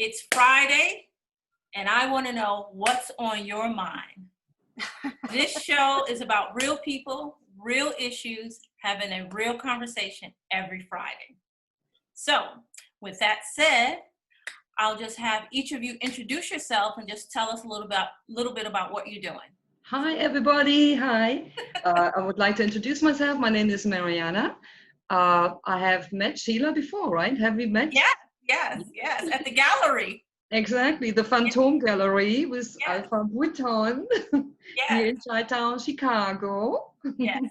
It's Friday, and I want to know what's on your mind. This show is about real people, real issues, having a real conversation every Friday. So, with that said, I'll just have each of you introduce yourself and just tell us a little bit about what you're doing. Hi, everybody. Hi. I would like to introduce myself. My name is Mariana. I have met Sheila before, right? Have we met? Yes, at the gallery. Exactly, the Phantom Gallery with Yes. Alpha Whtz here in Chi-Town, Chicago. Yes.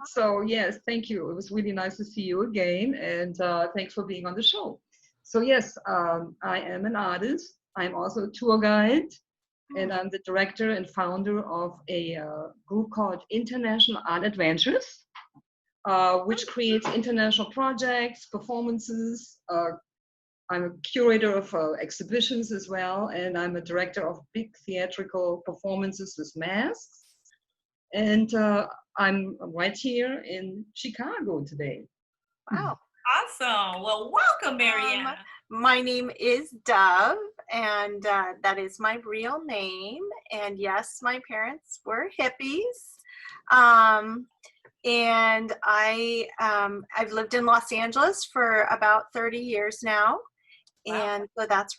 So yes, thank you. It was really nice to see you again, and thanks for being on the show. So yes, I am an artist. I'm also a tour guide, and I'm the director and founder of a group called International Art Adventures, which creates international projects, performances. I'm a curator of exhibitions as well, and I'm a director of big theatrical performances with masks. And I'm right here in Chicago today. Wow. Awesome. Well, welcome, Mariana. My name is Dove, and that is my real name. And yes, my parents were hippies. And I've lived in Los Angeles for about 30 years now. Wow. And so that's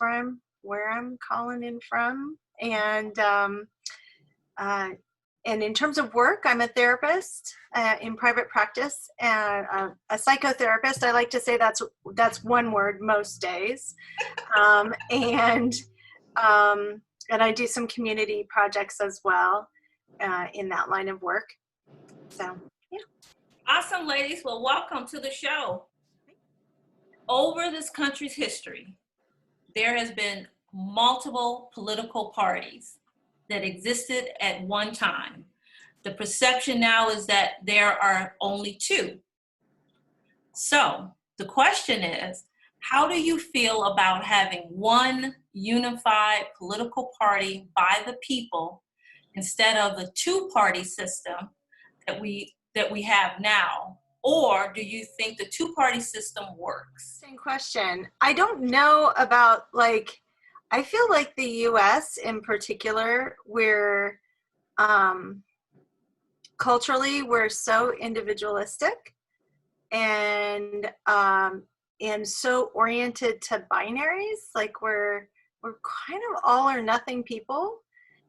where I'm calling in from. And in terms of work, I'm a therapist in private practice, and a psychotherapist. I like to say that's one word most days. And I do some community projects as well in that line of work. So yeah. Awesome, ladies. Well, welcome to the show. Over this country's history, there has been multiple political parties that existed at one time. The perception now is that there are only two. So the question is, how do you feel about having one unified political party by the people instead of the two-party system that we have now? Or do you think the two-party system works? Same question. I don't know about, I feel like the US in particular, we're culturally, we're so individualistic and so oriented to binaries. Like we're kind of all or nothing people.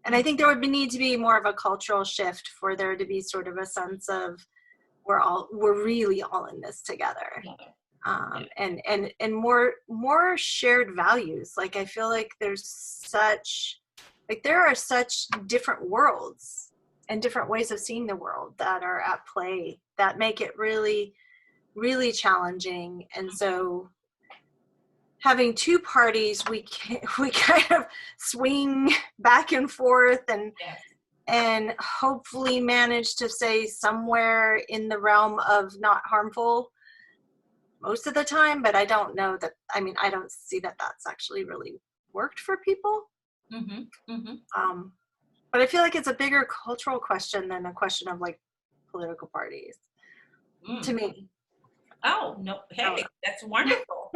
And I think there would need to be more of a cultural shift for there to be sort of a sense of we're really all in this together. And more shared values. Like I feel like there are such different worlds and different ways of seeing the world that are at play that make it really, really challenging. And so having two parties, we kind of swing back and forth and hopefully manage to stay somewhere in the realm of not harmful most of the time, but I don't know that, I don't see that that's actually really worked for people. But I feel like it's a bigger cultural question than a question of political parties to me. Oh, no. Hey, that's wonderful.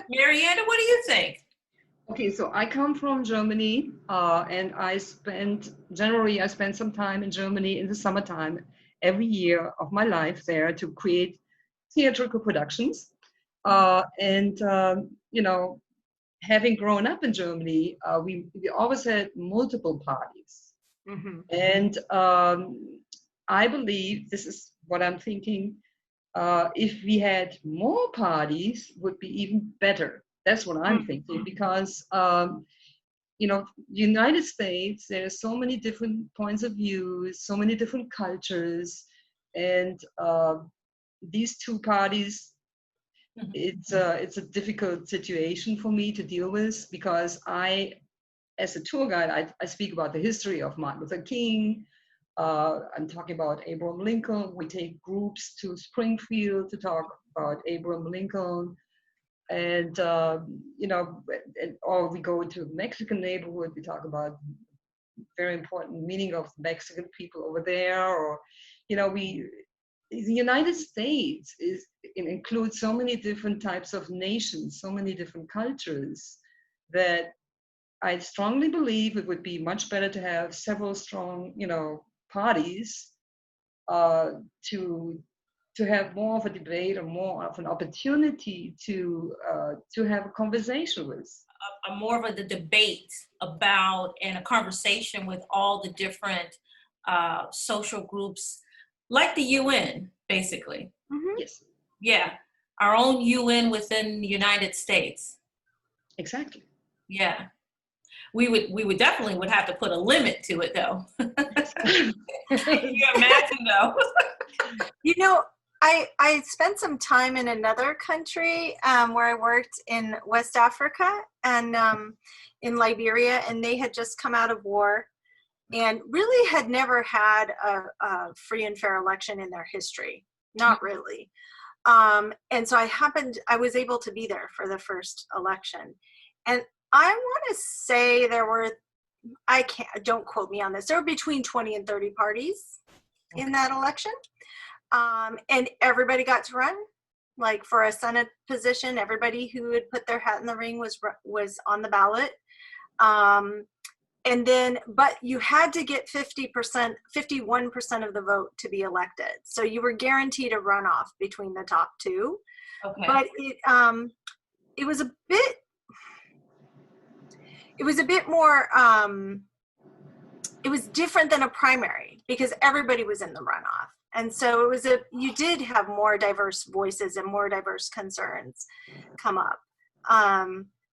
Mariana, what do you think? Okay, so I come from Germany, and I spend some time in Germany in the summertime every year of my life there to create theatrical productions. Having grown up in Germany, we always had multiple parties. Mm-hmm. And I believe, this is what I'm thinking, if we had more parties, would be even better. That's what I'm thinking, because United States, there's so many different points of view, so many different cultures, and these two parties, it's a difficult situation for me to deal with, because as a tour guide, I speak about the history of Martin Luther King. I'm talking about Abraham Lincoln. We take groups to Springfield to talk about Abraham Lincoln. And, or we go to a Mexican neighborhood, we talk about very important meaning of Mexican people over there. Or, the United States includes so many different types of nations, so many different cultures. that I strongly believe it would be much better to have several strong, parties to have more of a debate or more of an opportunity to have a conversation with. A more of a debate about and a conversation with all the different social groups, like the UN, basically. Mm-hmm. Yes, Yeah, our own UN within the United States. exactly. Yeah, we would definitely would have to put a limit to it, though. Can you imagine, though? You know, I spent some time in another country where I worked in West Africa and in Liberia, and they had just come out of war and really had never had a free and fair election in their history. Not really. And so I was able to be there for the first election. And I want to say don't quote me on this, there were between 20 and 30 parties in that election. And everybody got to run. Like for a Senate position, everybody who had put their hat in the ring was on the ballot. But you had to get 51% of the vote to be elected. So you were guaranteed a runoff between the top two. Okay. But it was a bit more, it was different than a primary because everybody was in the runoff. And so you did have more diverse voices and more diverse concerns come up.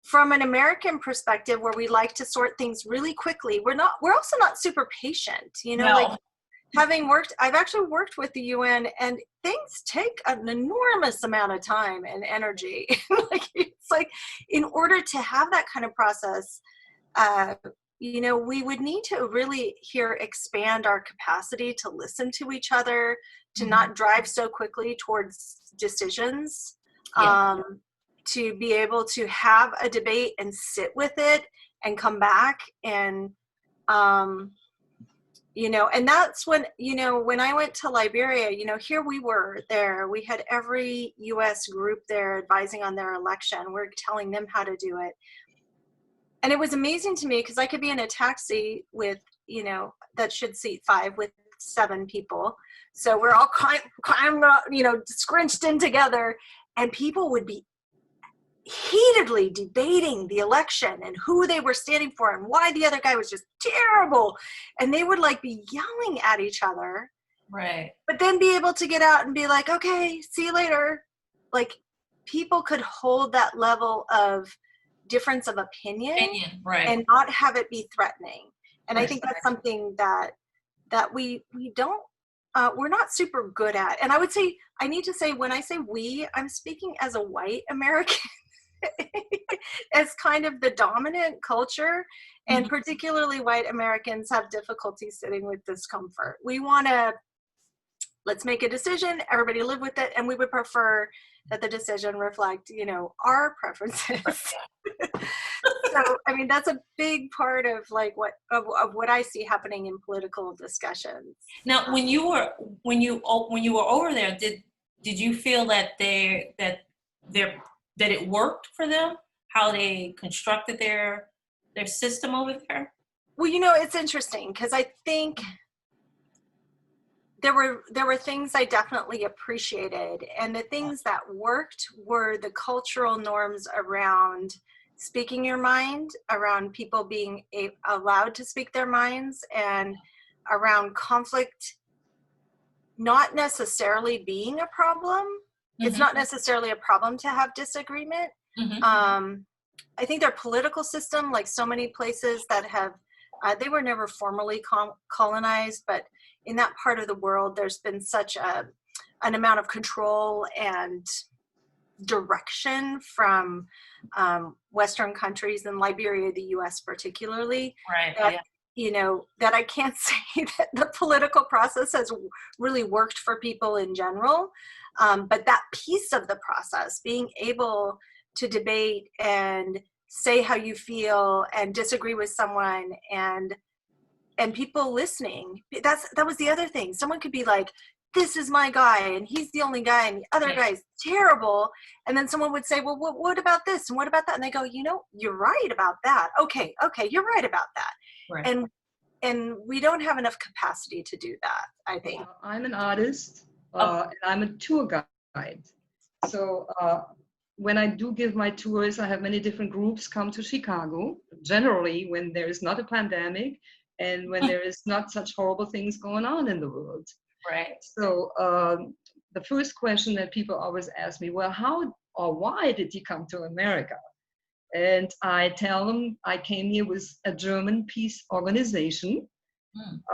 From an American perspective, where we like to sort things really quickly, we're also not super patient, No. like I've actually worked with the UN, and things take an enormous amount of time and energy. It's like, in order to have that kind of process, we would need to really expand our capacity to listen to each other, to not drive so quickly towards decisions, to be able to have a debate and sit with it and come back and, and that's when I went to Liberia, here we were there. We had every U.S. group there advising on their election. We're telling them how to do it. And it was amazing to me because I could be in a taxi with, that should seat 5 with 7 people. So we're all kind of, scrunched in together, and people would be heatedly debating the election and who they were standing for and why the other guy was just terrible. And they would be yelling at each other. Right. But then be able to get out and be like, okay, see you later. People could hold that level of difference of opinion right. and not have it be threatening. And Right. I think that's something that we don't, we're not super good at. And I need to say, when I say we, I'm speaking as a white American, as kind of the dominant culture, and particularly white Americans have difficulty sitting with discomfort. We want to, let's make a decision, everybody live with it, and we would prefer that the decision reflect, our preferences. So, that's a big part of what I see happening in political discussions. Now, when you were over there, did you feel that it worked for them? How they constructed their system over there? Well, it's interesting because I think there were things I definitely appreciated, and the things that worked were the cultural norms around speaking your mind, around people being allowed to speak their minds, and around conflict not necessarily being a problem. It's not necessarily a problem to have disagreement. I think their political system, like so many places that have, they were never formally colonized, but in that part of the world, there's been such an amount of control and direction from Western countries, and Liberia, the U.S. particularly, right? That I can't say that the political process has really worked for people in general. But that piece of the process, being able to debate and say how you feel and disagree with someone, and people listening, that was the other thing. Someone could be like, this is my guy and he's the only guy and the other guy's terrible. And then someone would say, well, what about this? And what about that? And they go, you're right about that. Okay, you're right about that. Right. And we don't have enough capacity to do that, I think. I'm an artist, and I'm a tour guide. So when I do give my tours, I have many different groups come to Chicago, generally when there is not a pandemic and when there is not such horrible things going on in the world. Right. So the first question that people always ask me, well, how or why did you come to America? And I tell them I came here with a German peace organization.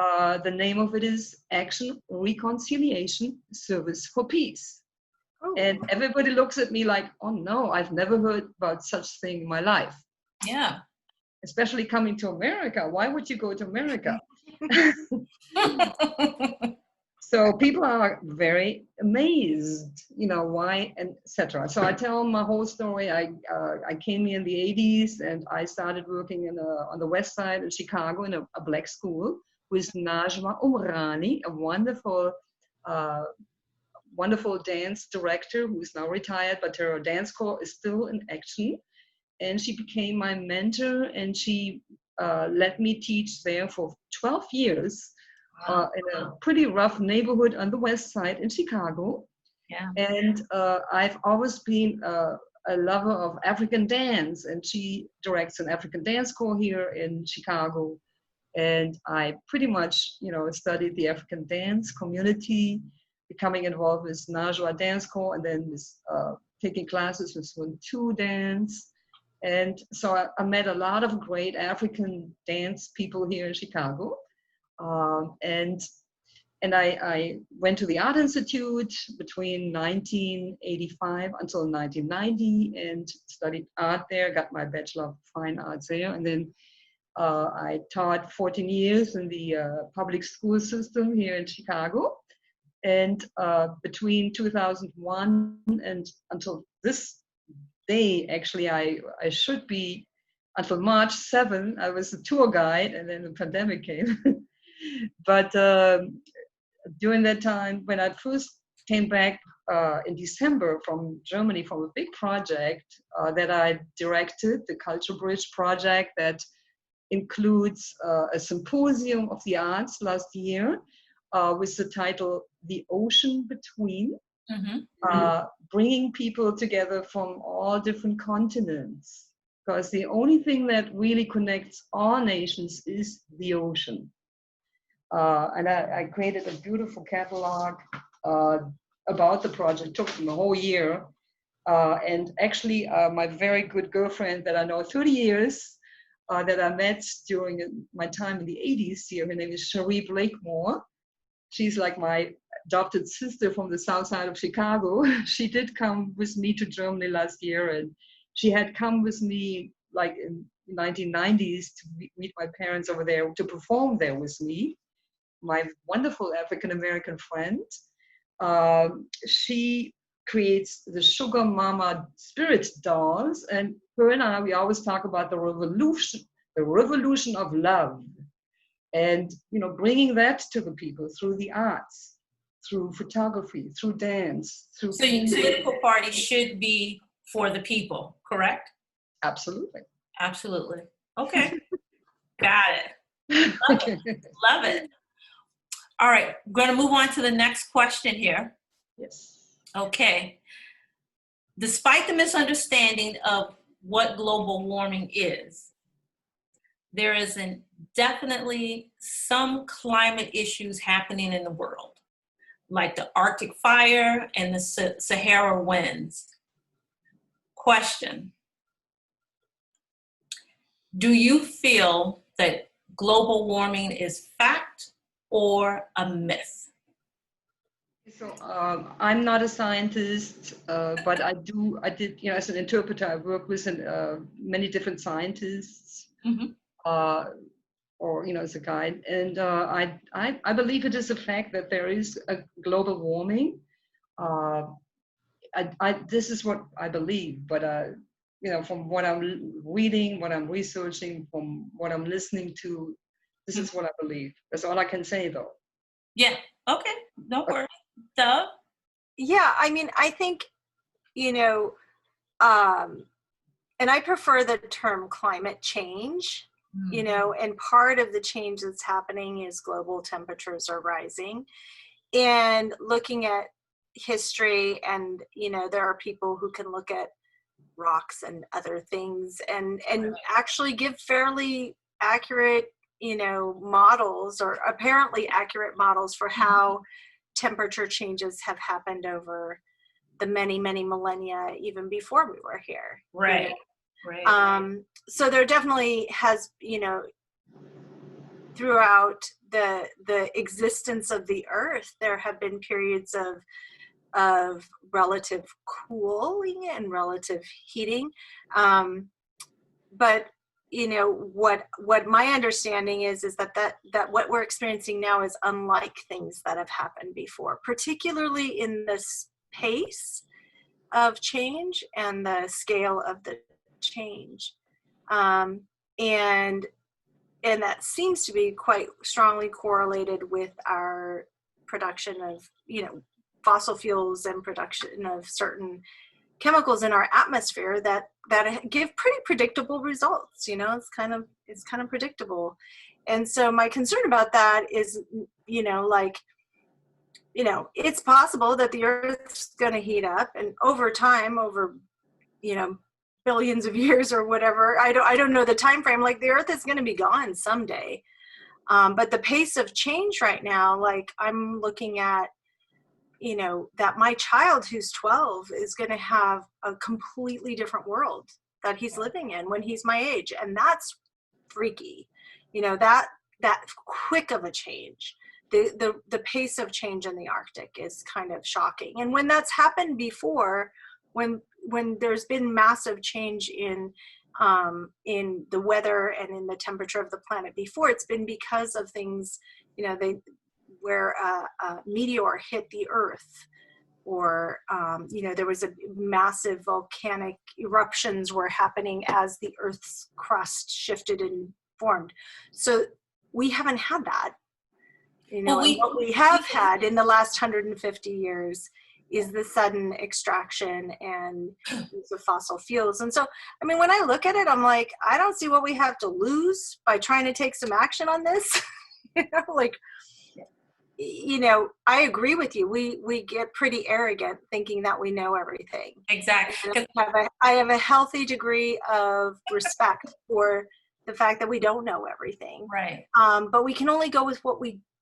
The name of it is Action, Reconciliation, Service for Peace. Oh. And everybody looks at me like, oh no, I've never heard about such thing in my life. Yeah. Especially coming to America. Why would you go to America? So people are very amazed, why, and etc. So I tell them my whole story. I came here in the 80s and I started working on the west side of Chicago in a black school with Najma Umrani, a wonderful dance director who is now retired, but her dance corps is still in action. And she became my mentor and she let me teach there for 12 years. In a pretty rough neighborhood on the west side in Chicago. Yeah. And I've always been a lover of African dance, and she directs an African dance corps here in Chicago. And I pretty much, studied the African dance community, becoming involved with Najwa Dance Corps, and then with, taking classes with Whtz dance. And so I met a lot of great African dance people here in Chicago. And I went to the Art Institute between 1985 until 1990 and studied art there, got my Bachelor of Fine Arts there. And then I taught 14 years in the public school system here in Chicago. And between 2001 and until this day, actually, I should be, until March 7, I was a tour guide, and then the pandemic came. But during that time, when I first came back in December from Germany from a big project that I directed, the Culture Bridge project that includes a symposium of the arts last year with the title The Ocean Between, bringing people together from all different continents. Because the only thing that really connects all nations is the ocean. And I created a beautiful catalog about the project. It took them a whole year. And actually, my very good girlfriend that I know 30 years, that I met during my time in the 80s here, her name is Cherie Blakemore. She's like my adopted sister from the south side of Chicago. She did come with me to Germany last year, and she had come with me like in the 1990s to meet my parents over there, to perform there with me. My wonderful African-American friend. She creates the Sugar Mama Spirit dolls, and her and I, we always talk about the revolution of love. And, bringing that to the people through the arts, through photography, through dance, through... So your political party should be for the people, correct? Absolutely. Absolutely. Okay. Got it. Love it. Love it. All right, we're going to move on to the next question here. Yes. Okay. Despite the misunderstanding of what global warming is, there is definitely some climate issues happening in the world, like the Arctic fire and the Sahara winds. Question: do you feel that global warming is fact or a myth? So I'm not a scientist, but I did, as an interpreter, I work with many different scientists, or, as a guide. And I believe it is a fact that there is a global warming. This is what I believe, but, from what I'm reading, what I'm researching, from what I'm listening to, this is what I believe. That's all I can say, though. Yeah. Okay. No worries. Dove? Yeah, I mean, I think, you know, and I prefer the term climate change, you know, and part of the change that's happening is global temperatures are rising. And looking at history, and, you know, there are people who can look at rocks and other things and actually give fairly accurate, you know, models, or apparently accurate models for how temperature changes have happened over the many millennia, even before we were here. Right. You know? Right. So there definitely has, you know, throughout the existence of the earth, there have been periods of relative cooling and relative heating. But you know, what my understanding is that what we're experiencing now is unlike things that have happened before, particularly in this pace of change and the scale of the change. And that seems to be quite strongly correlated with our production of, you know, fossil fuels and production of certain chemicals in our atmosphere that give pretty predictable results. You know, it's kind of predictable. And so my concern about that is, you know, like, you know, it's possible that the earth's going to heat up, and over time, over, you know, billions of years or whatever, I don't know the time frame, like the earth is going to be gone someday. But the pace of change right now, like I'm looking at, you know, that my child who's 12 is going to have a completely different world that he's living in when he's my age. And that's freaky, you know, that quick of a change. The pace of change in the Arctic is kind of shocking. And when that's happened before, when there's been massive change in the weather and in the temperature of the planet before, it's been because of things, you know, where a meteor hit the earth, or you know, there was a massive volcanic eruptions were happening as the earth's crust shifted and formed. So we haven't had that, you know. Well, and what we have had in the last 150 years is the sudden extraction and use of fossil fuels. And so, I mean, when I look at it, I'm like, I don't see what we have to lose by trying to take some action on this. You know, like, you know, I agree with you. We get pretty arrogant thinking that we know everything. exactly. I have a healthy degree of respect for the fact that we don't know everything. Right. But we can only go with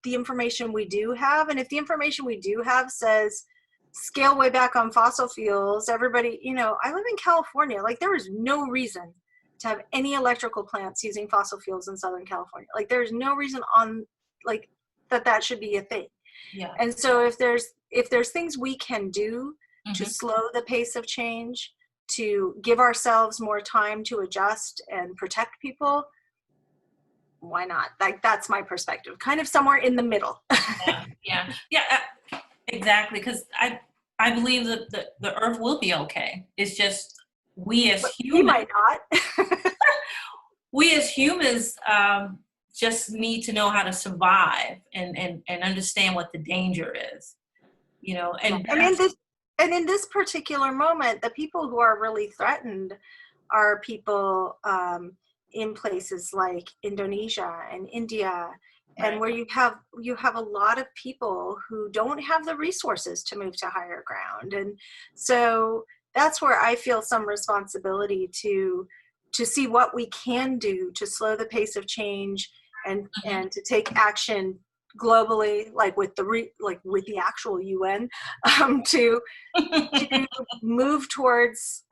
the information we do have. And if the information we do have says scale way back on fossil fuels, everybody, you know, I live in California. Like, there is no reason to have any electrical plants using fossil fuels in Southern California. Like, there's no reason on, like, that should be a thing. Yeah. And so if there's things we can do to slow the pace of change, to give ourselves more time to adjust and protect people, why not? Like, that's my perspective, kind of somewhere in the middle. Yeah, exactly. Because I believe that the earth will be okay. It's just we as humans, we might not. we as humans just need to know how to survive and understand what the danger is, you know. And in this particular moment, the people who are really threatened are people in places like Indonesia and India, and where you have a lot of people who don't have the resources to move to higher ground. And so that's where I feel some responsibility to see what we can do to slow the pace of change and to take action globally, like with the actual UN, to move towards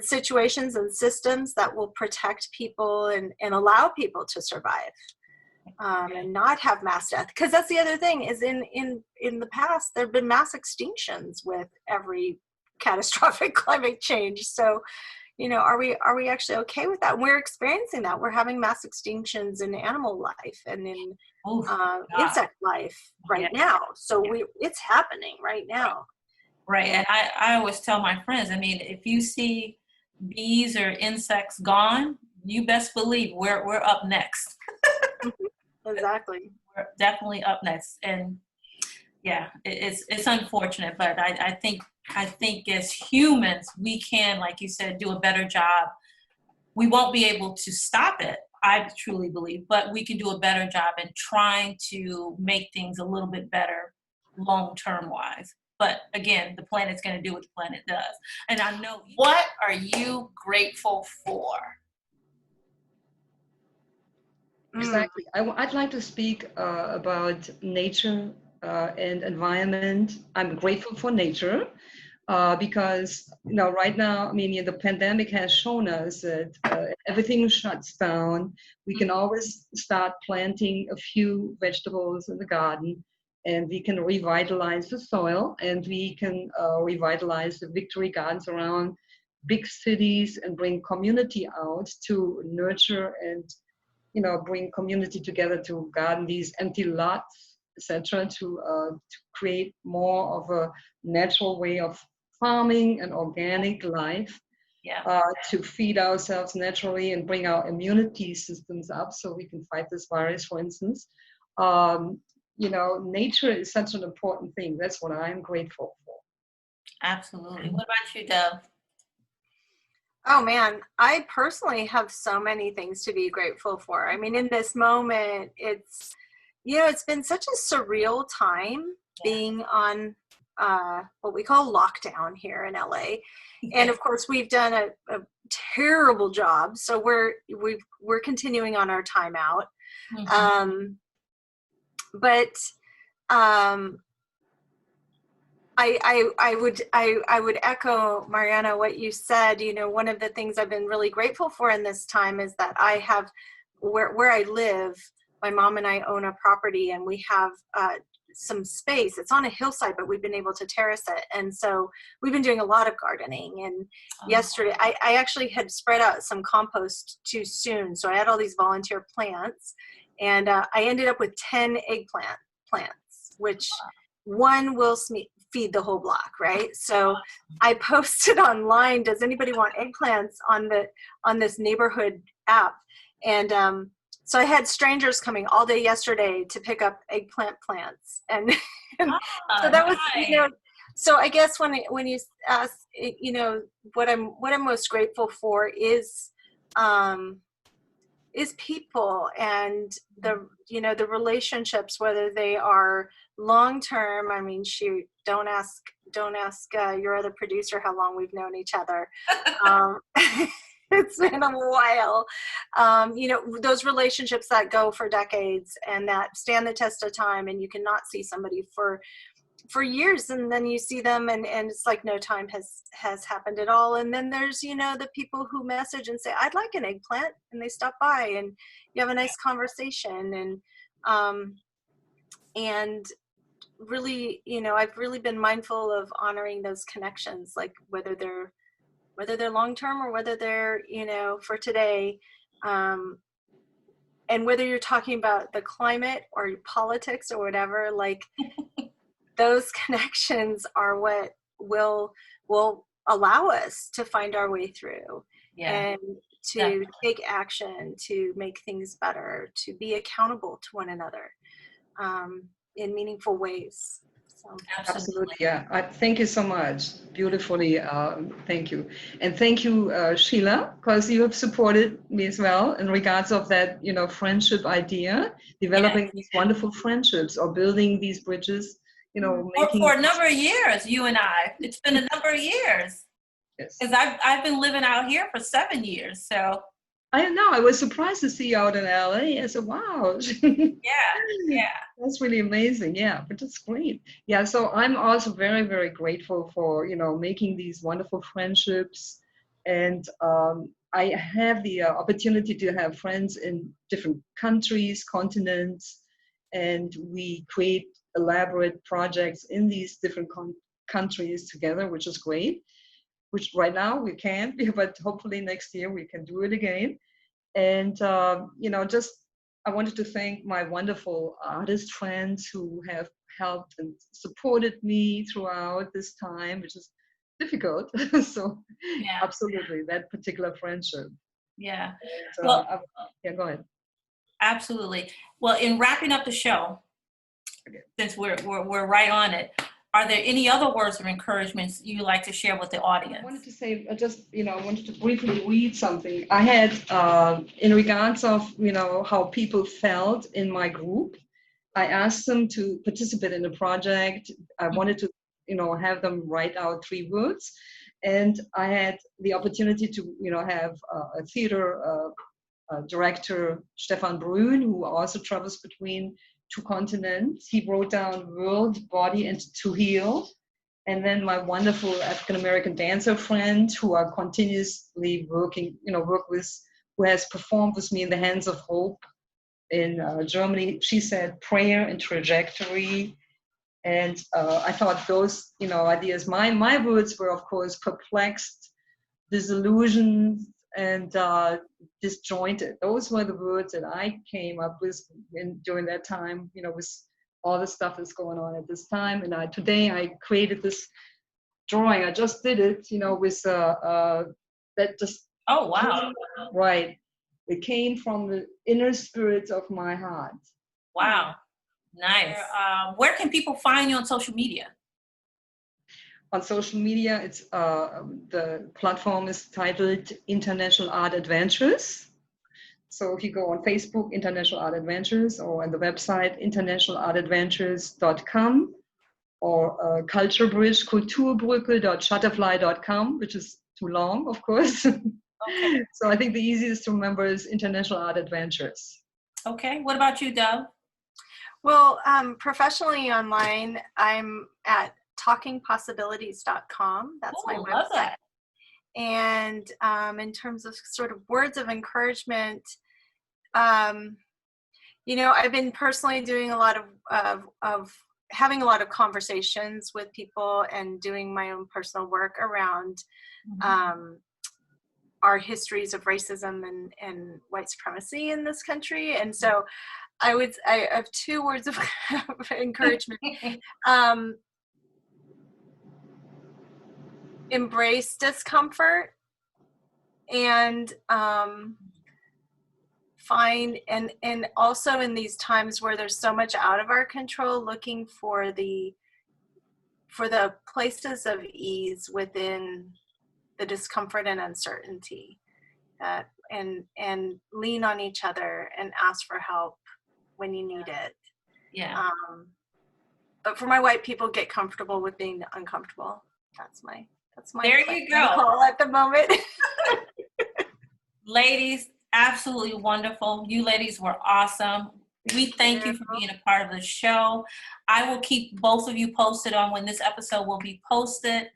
situations and systems that will protect people and allow people to survive, and not have mass death. Because that's the other thing, is in the past there have been mass extinctions with every catastrophic climate change. So, you know, are we actually okay with that? And we're experiencing that. We're having mass extinctions in animal life and in insect life right now. So it's happening right now. Right. And I always tell my friends, I mean, if you see bees or insects gone, you best believe we're up next. Exactly. We're definitely up next. And Yeah, it's unfortunate, but I think as humans, we can, like you said, do a better job. We won't be able to stop it, I truly believe, but we can do a better job in trying to make things a little bit better long-term wise. But again, the planet's going to do what the planet does. And I know, what are you grateful for? Exactly. I'd like to speak about nature and environment. I'm grateful for nature because, right now, I mean, the pandemic has shown us that everything shuts down. We can always start planting a few vegetables in the garden, and we can revitalize the soil, and we can revitalize the victory gardens around big cities and bring community out to nurture and bring community together to garden these empty lots, etc., to create more of a natural way of farming and organic life, Yeah. to feed ourselves naturally and bring our immunity systems up so we can fight this virus, for instance. Nature is such an important thing. That's what I'm grateful for. Absolutely. What about you, Dove? Oh man, I personally have so many things to be grateful for. I mean, in this moment, it's been such a surreal time being on what we call lockdown here in LA. And of course, we've done a terrible job. So we're continuing on our timeout. Mm-hmm. But I would echo, Mariana, what you said. One of the things I've been really grateful for in this time is that I have, where I live, my mom and I own a property, and we have some space. It's on a hillside, but we've been able to terrace it. And so we've been doing a lot of gardening. And yesterday, I actually had spread out some compost too soon. So I had all these volunteer plants, and I ended up with 10 eggplant plants, which one will feed the whole block, right? So I posted online, does anybody want eggplants on this neighborhood app? And so I had strangers coming all day yesterday to pick up eggplant plants. And so that was, so I guess when you ask, what I'm most grateful for is people and the relationships, whether they are long-term. I mean, shoot, don't ask your other producer how long we've known each other. It's been a while. Those relationships that go for decades and that stand the test of time, and you cannot see somebody for years, and then you see them and it's like no time has happened at all. And then there's the people who message and say, I'd like an eggplant, and they stop by and you have a nice conversation. And really, I've really been mindful of honoring those connections, like whether they're long-term or whether they're for today, and whether you're talking about the climate or politics or whatever, like those connections are what will allow us to find our way through, and to take action, to make things better, to be accountable to one another in meaningful ways. So. Absolutely, yeah. Thank you so much. Beautifully, thank you. And thank you, Sheila, because you have supported me as well in regards of that, friendship idea, developing these wonderful friendships or building these bridges. For a number of years, you and I. It's been a number of years. Yes. Because I've been living out here for 7 years, so. I know. I was surprised to see you out in LA. I said, wow. Yeah. That's really amazing. Yeah, but that's great. Yeah, so I'm also very, very grateful for, making these wonderful friendships. And I have the opportunity to have friends in different countries, continents, and we create elaborate projects in these different countries together, which is great, which right now we can't, but hopefully next year we can do it again. And, I wanted to thank my wonderful artist friends who have helped and supported me throughout this time, which is difficult. So absolutely, that particular friendship. Yeah. And, go ahead. Absolutely. Well, in wrapping up the show, since we're right on it, are there any other words of encouragement you'd like to share with the audience? I wanted to say, I wanted to briefly read something. I had, in regards of, how people felt in my group, I asked them to participate in the project. I wanted to, have them write out 3 words. And I had the opportunity to, have a theater director, Stefan Brün, who also travels between 2 continents. He wrote down world, body, and to heal. And then my wonderful African-American dancer friend who are continuously who has performed with me in the Hands of Hope in Germany. She said prayer and trajectory. And I thought those, ideas, my words were, of course, perplexed, disillusioned, and disjointed. Those were the words that I came up with during that time, with all the stuff that's going on at this time. And today I created this drawing. I just did it, with that just. Oh, wow. Right. It came from the inner spirit of my heart. Wow. Nice. Where can people find you on social media? On social media, it's the platform is titled International Art Adventures. So if you go on Facebook, International Art Adventures, or on the website internationalartadventures.com, or Culture Bridge, kulturbrücke.shutterfly.com, which is too long, of course. Okay. So I think the easiest to remember is International Art Adventures. Okay. What about you, Dove? Well, professionally online, I'm at talkingpossibilities.com. That's my website. Love that. And in terms of sort of words of encouragement, I've been personally doing a lot of having a lot of conversations with people and doing my own personal work around our histories of racism and white supremacy in this country. And so I have 2 words of encouragement. Embrace discomfort and find and also in these times where there's so much out of our control, looking for the places of ease within the discomfort and uncertainty, and lean on each other and ask for help when you need it. Yeah. But for my white people, get comfortable with being uncomfortable. That's my there you go. Call at the moment. Ladies, absolutely wonderful. You ladies were awesome. We thank you for being a part of the show. I will keep both of you posted on when this episode will be posted.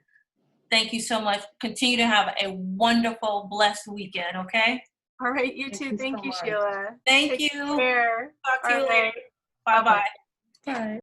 Thank you so much. Continue to have a wonderful, blessed weekend, okay? All right, you too. Thank you, Sheila. Thank you. Take care. Talk to you later. Bye-bye. Bye.